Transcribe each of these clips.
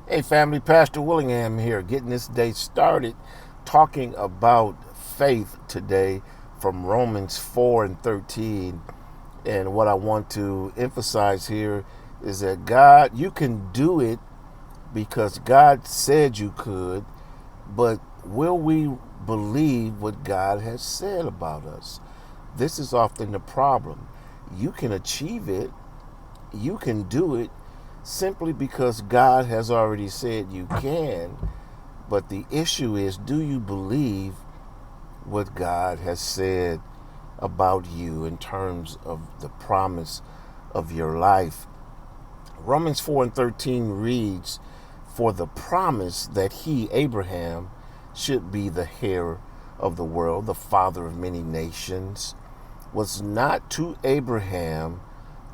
Hey family, Pastor Willingham here, getting this day started talking about faith today from Romans 4 and 13. And what I want to emphasize here is that God, you can do it because God said you could, but will we believe what God has said about us? This is often the problem. You can achieve it, you can do it simply because God has already said you can. But the issue is, do you believe what God has said about you in terms of the promise of your life? Romans 4 and 13 reads, "For the promise that he, Abraham, should be the heir of the world, the father of many nations, was not to Abraham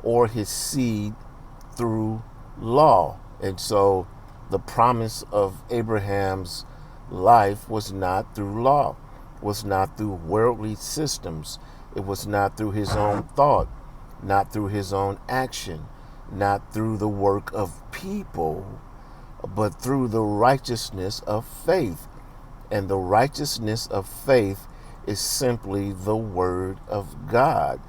or his seed through law." And so the promise of Abraham's life was not through law, was not through worldly systems. It was not through his own thought, not through his own action, not through the work of people, but through the righteousness of faith. And the righteousness of faith is simply the word of God.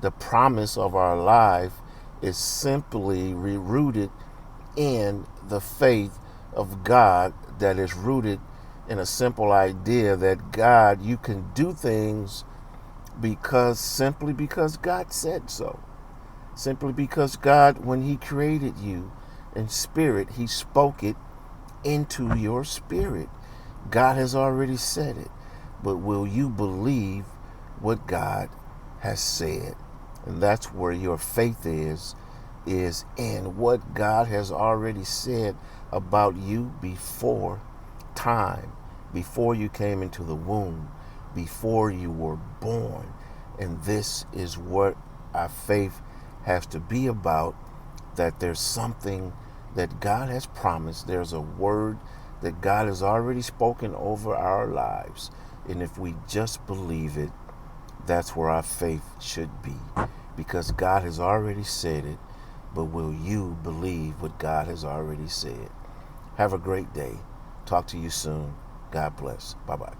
The promise of our life is simply rooted in the faith of God, that is rooted in a simple idea that God, you can do things simply because God said so. Simply because God, when he created you in spirit, he spoke it into your spirit. God has already said it, but will you believe what God has said? And that's where your faith is in what God has already said about you before time, before you came into the womb, before you were born. And this is what our faith has to be about, that there's something that God has promised. There's a word that God has already spoken over our lives. And if we just believe it, that's where our faith should be. Because God has already said it, but will you believe what God has already said? Have a great day. Talk to you soon. God bless. Bye-bye.